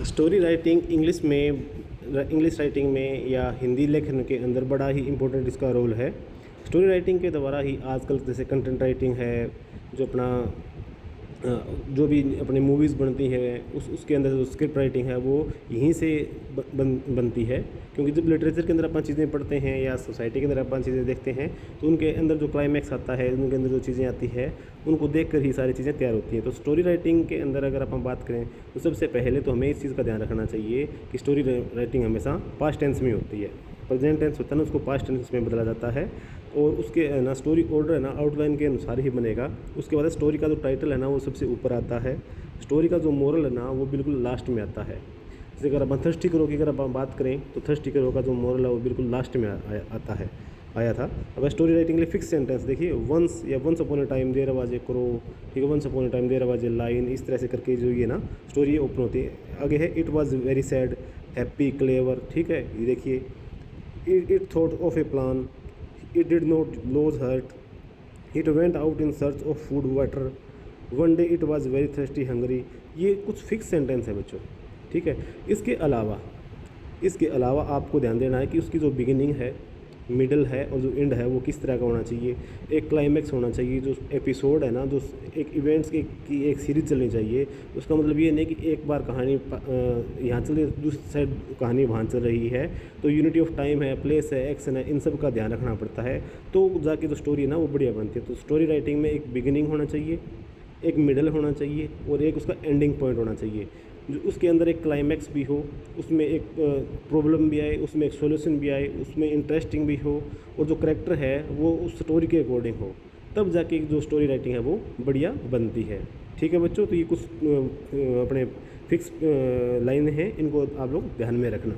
Story writing English writing में या हिंदी लेखन के अंदर बड़ा ही इम्पोर्टेंट इसका रोल है। स्टोरी राइटिंग के द्वारा ही आजकल जैसे कंटेंट राइटिंग है, जो अपना जो भी अपनी मूवीज़ बनती है उसके अंदर जो स्क्रिप्ट राइटिंग है वो यहीं से बनती है। क्योंकि जब लिटरेचर के अंदर अपन चीज़ें पढ़ते हैं या सोसाइटी के अंदर अपन चीज़ें देखते हैं तो उनके अंदर जो क्लाइमैक्स आता है, उनके अंदर जो चीज़ें आती है उनको देख कर ही सारी चीज़ें तैयार होती हैं। तो स्टोरी राइटिंग के अंदर अगर अपन बात करें तो सबसे पहले तो हमें इस चीज़ का ध्यान रखना चाहिए कि स्टोरी राइटिंग हमेशा पास्ट टेंस में होती है। प्रेजेंट टेंस होता है ना, उसको पास्ट टेंस में बदला जाता है और उसके ना स्टोरी ऑर्डर है ना आउटलाइन के अनुसार ही बनेगा। उसके बाद स्टोरी का जो टाइटल है ना वो सबसे ऊपर आता है। स्टोरी का जो मोरल है ना वो बिल्कुल लास्ट में आता है। जैसे अगर अपन थर्स्टी करो की अगर अपन बात करें तो थर्स्टी करो का जो मोरल है वो बिल्कुल लास्ट में आया था। अब स्टोरी राइटिंग के लिए फिक्स सेंटेंस देखिए, once upon a time there was a crow, ठीक है, once upon a time there was a lion, इस तरह से करके जो ये ना स्टोरी ओपन होती है। आगे है it was very sad, happy, clever, ठीक है, ये देखिए it thought of A plan, it did not lose hurt, it went out in search of food water, one day it was very thirsty Hungary. ये कुछ fix sentence है बच्चों, ठीक है। इसके अलावा आपको ध्यान देना है कि उसकी जो बिगिनिंग है, मिडल है और जो एंड है वो किस तरह का होना चाहिए। एक क्लाइमैक्स होना चाहिए, जो एपिसोड है ना, जो एक इवेंट्स की एक सीरीज चलनी चाहिए। उसका मतलब ये नहीं कि एक बार कहानी यहाँ चल रही है, दूसरी साइड कहानी वहाँ चल रही है। तो यूनिटी ऑफ टाइम है, प्लेस है, एक्शन है, इन सब का ध्यान रखना पड़ता है, तो जाके जो स्टोरी है ना वो बढ़िया बनती है। तो स्टोरी राइटिंग में एक बिगिनिंग होना चाहिए, एक मिडल होना चाहिए और एक उसका एंडिंग पॉइंट होना चाहिए। जो उसके अंदर एक क्लाइमैक्स भी हो, उसमें एक प्रॉब्लम भी आए, उसमें एक सॉल्यूशन भी आए, उसमें इंटरेस्टिंग भी हो और जो करेक्टर है वो उस स्टोरी के अकॉर्डिंग हो, तब जाके जो स्टोरी राइटिंग है वो बढ़िया बनती है। ठीक है बच्चों, तो ये कुछ अपने फिक्स लाइन हैं, इनको आप लोग ध्यान में रखना।